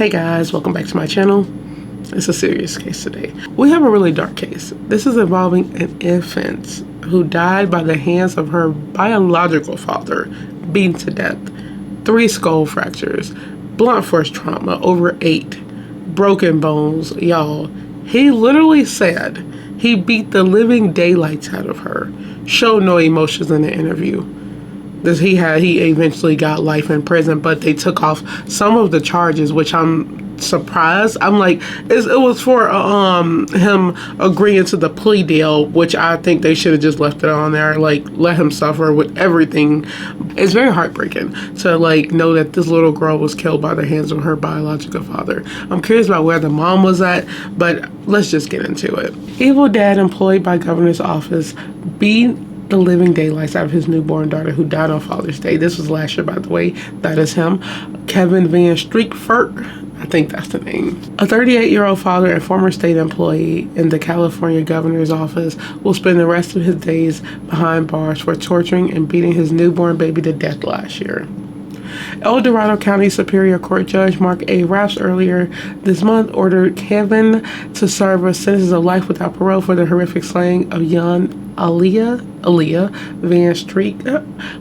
Hey guys, welcome back to my channel. It's a serious case today. We have a really dark case. This is involving an infant who died by the hands of her biological father, beaten to death, 3 skull fractures, blunt force trauma, over 8, broken bones, y'all. He literally said he beat the living daylights out of her, showed no emotions in the interview. He eventually got life in prison, but they took off some of the charges, which I'm surprised. I'm like, it was for him agreeing to the plea deal, which I think they should have just left it on there, like let him suffer with everything. It's very heartbreaking to like know that this little girl was killed by the hands of her biological father. I'm curious about where the mom was at, but let's just get into it. Evil dad employed by governor's office beat the living daylights out of his newborn daughter who died on Father's Day. This was last year, by the way. That is him. Kevin Van Streekfurt, I think that's the name. A 38-year-old father and former state employee in the California governor's office will spend the rest of his days behind bars for torturing and beating his newborn baby to death last year. El Dorado County Superior Court Judge Mark A. Rafts earlier this month ordered Kevin to serve a sentence of life without parole for the horrific slaying of young Aaliyah Van Streek,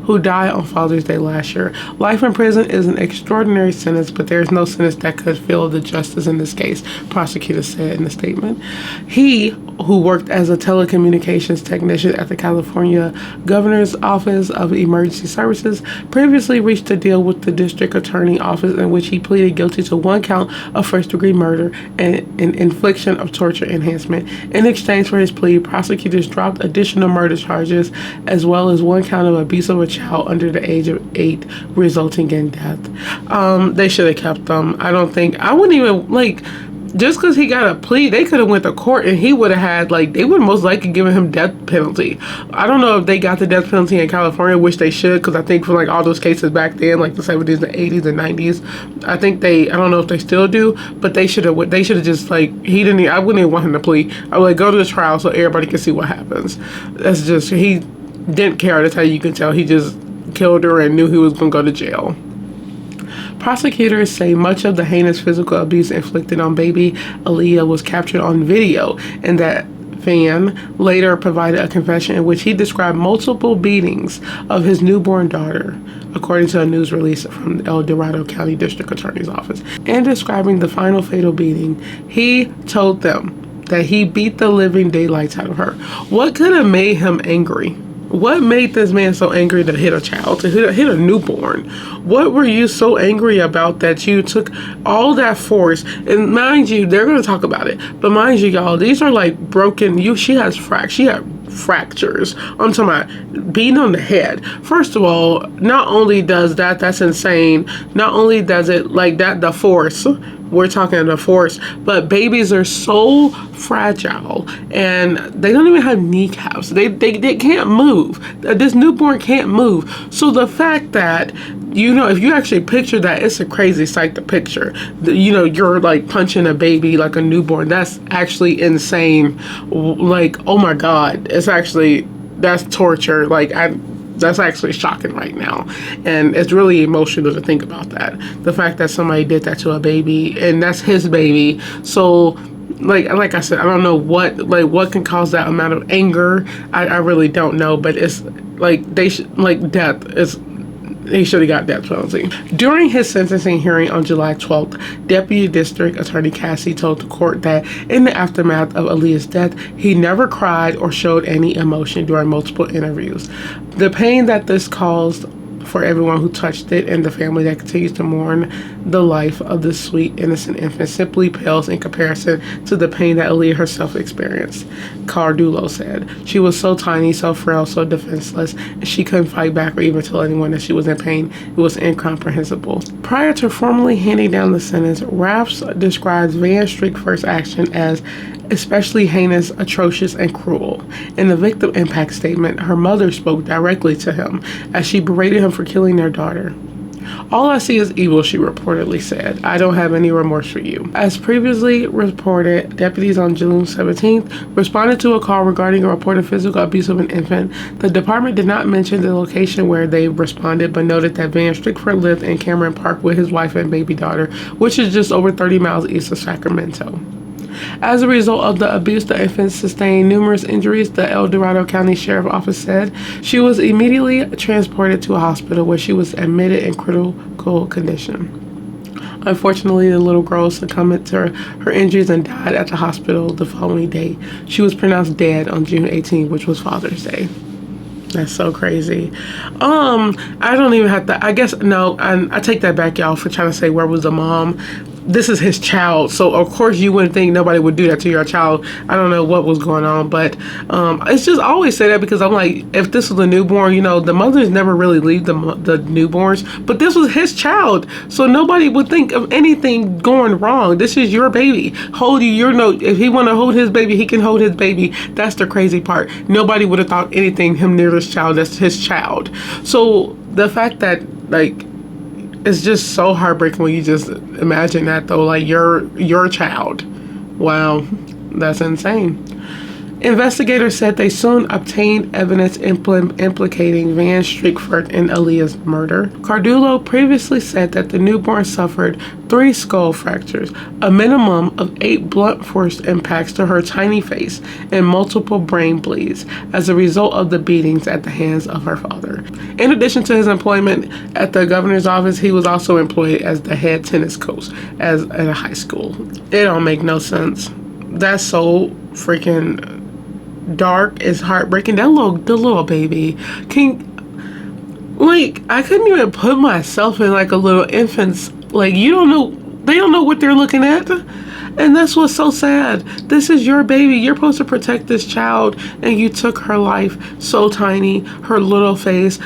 who died on Father's Day last year. Life in prison is an extraordinary sentence, but there is no sentence that could fill the justice in this case, prosecutors said in the statement. He, who worked as a telecommunications technician at the California Governor's Office of Emergency Services, previously reached a deal with the district attorney office in which he pleaded guilty to 1 count of first-degree murder and an infliction of torture enhancement. In exchange for his plea, prosecutors dropped additional murder charges as well as 1 count of abuse of a child under the age of 8, resulting in death. They should have kept them. I wouldn't even, like, just because he got a plea, they could have went to court and he would have had, like, they would most likely given him death penalty. I don't know if they got the death penalty in California, which they should, because I think for like all those cases back then, like the 70s, the 80s, and 90s, I think I don't know if they still do, but they should have just, like, I wouldn't even want him to plea. I would like go to the trial so everybody can see what happens. That's just, he didn't care. That's how you can tell. He just killed her and knew he was going to go to jail. Prosecutors say much of the heinous physical abuse inflicted on baby Aaliyah was captured on video, and that Van later provided a confession in which he described multiple beatings of his newborn daughter, according to a news release from the El Dorado County District Attorney's Office. In describing the final fatal beating, he told them that he beat the living daylights out of her. What could have made him angry? What made this man so angry to hit a child, to hit a newborn? What were you so angry about that you took all that force? And mind you, they're going to talk about it. But mind you, y'all, these are like broken. She had fractures. I'm talking about beating on the head. First of all, not only does that's insane. Not only does it like that, the force. We're talking the force, but babies are so fragile and they don't even have kneecaps. They can't move. This newborn can't move. So the fact that, if you actually picture that, it's a crazy sight to picture. You're like punching a baby like a newborn. That's actually insane. Like, oh my God, that's torture. Like, that's actually shocking right now, and it's really emotional to think about that. The fact that somebody did that to a baby, and that's his baby. So, like I said, I don't know what can cause that amount of anger. I really don't know, but it's like death is. He should have got death penalty. During his sentencing hearing on July 12th, Deputy District Attorney Cassie told the court that in the aftermath of Aaliyah's death, he never cried or showed any emotion during multiple interviews. The pain that this caused for everyone who touched it and the family that continues to mourn the life of this sweet, innocent infant simply pales in comparison to the pain that Aaliyah herself experienced, Cardulo said. She was so tiny, so frail, so defenseless, and she couldn't fight back or even tell anyone that she was in pain. It was incomprehensible. Prior to formally handing down the sentence, Rafts describes Van Streekfurt's action as especially heinous, atrocious, and cruel. In the victim impact statement, her mother spoke directly to him as she berated him for killing their daughter. "All I see is evil," she reportedly said. "I don't have any remorse for you." As previously reported, deputies on June 17th responded to a call regarding a reported physical abuse of an infant. The department did not mention the location where they responded, but noted that Van Strickford lived in Cameron Park with his wife and baby daughter, which is just over 30 miles east of Sacramento. As a result of the abuse, the infant sustained numerous injuries, the El Dorado County Sheriff's Office said. She was immediately transported to a hospital where she was admitted in critical condition. Unfortunately, the little girl succumbed to her injuries and died at the hospital the following day. She was pronounced dead on June 18th, which was Father's Day. That's so crazy. I don't even have to, I guess, no, I take that back, y'all, for trying to say where was the mom. This is his child, so of course you wouldn't think nobody would do that to your child. I don't know what was going on, but it's just, I always say that because I'm like, if this was a newborn, you know, the mothers never really leave the newborns, but this was his child, so nobody would think of anything going wrong. This is your baby. Hold you, if he want to hold his baby, he can hold his baby. That's the crazy part. Nobody would have thought anything him near this child. That's his child. So the fact that, like, it's just so heartbreaking when you just imagine that, though, like your child. Wow, that's insane. Investigators said they soon obtained evidence implicating Van Strickford in Aaliyah's murder. Cardullo previously said that the newborn suffered 3 skull fractures, a minimum of 8 blunt force impacts to her tiny face, and multiple brain bleeds as a result of the beatings at the hands of her father. In addition to his employment at the governor's office, he was also employed as the head tennis coach at a high school. It don't make no sense. That's so freaking dark. Is heartbreaking. The little baby I couldn't even put myself in like a little infant's, like, they don't know what they're looking at, and that's what's so sad. This is your baby. You're supposed to protect this child, and you took her life, so tiny, her little face,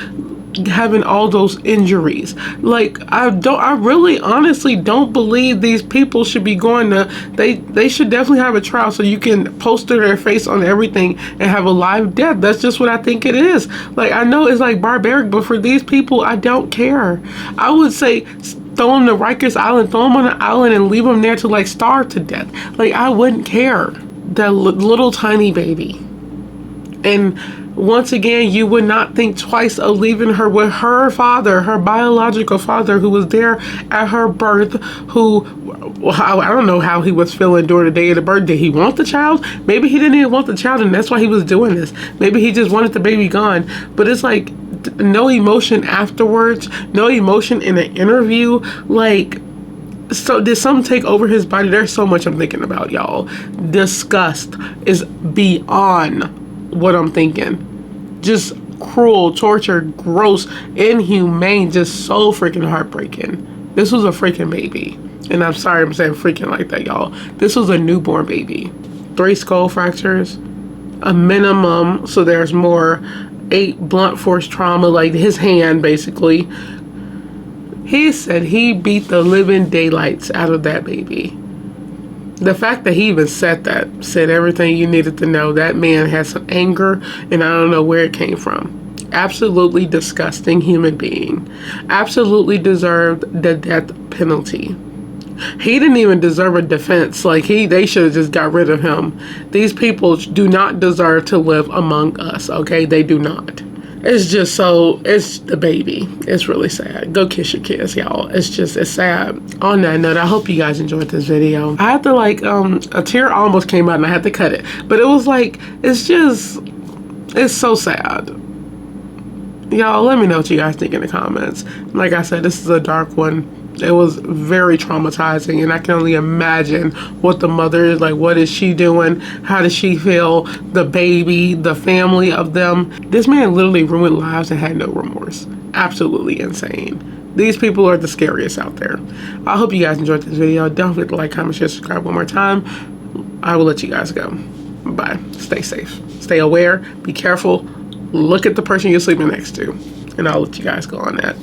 having all those injuries. Like, I really honestly don't believe these people should be going to, they should definitely have a trial so you can poster their face on everything and have a live death. That's just what I think it is. Like, I know it's like barbaric, but for these people, I don't care. I would say throw them to Rikers Island, throw them on an island and leave them there to like starve to death. Like, I wouldn't care. That little tiny baby. And once again, you would not think twice of leaving her with her father, her biological father, who was there at her birth, I don't know how he was feeling during the day of the birth. Did he want the child? Maybe he didn't even want the child, and that's why he was doing this. Maybe he just wanted the baby gone. But it's like no emotion afterwards, no emotion in an interview. Like, so did something take over his body? There's so much I'm thinking about, y'all. Disgust is beyond what I'm thinking. Just cruel, torture, gross, inhumane, just so freaking heartbreaking. This was a freaking baby. And I'm sorry I'm saying freaking like that, y'all. This was a newborn baby. 3 skull fractures, a minimum, so there's more, 8 blunt force trauma, like his hand basically. He said he beat the living daylights out of that baby. The fact that he even said everything you needed to know. That man had some anger, and I don't know where it came from. Absolutely disgusting human being. Absolutely deserved the death penalty. He didn't even deserve a defense. Like, they should have just got rid of him. These people do not deserve to live among us, okay? They do not. It's just it's the baby. It's really sad. Go kiss your kids, y'all. It's sad. On that note, I hope you guys enjoyed this video. I had to a tear almost came out and I had to cut it. But it was like, it's so sad. Y'all, let me know what you guys think in the comments. Like I said, this is a dark one. It was very traumatizing, and I can only imagine what the mother is like. What is she doing? How does she feel? The baby, the family of them. This man literally ruined lives and had no remorse. Absolutely insane. These people are the scariest out there. I hope you guys enjoyed this video. Don't forget to like, comment, share, subscribe one more time. I will let you guys go. Bye. Stay safe. Stay aware. Be careful. Look at the person you're sleeping next to. And I'll let you guys go on that.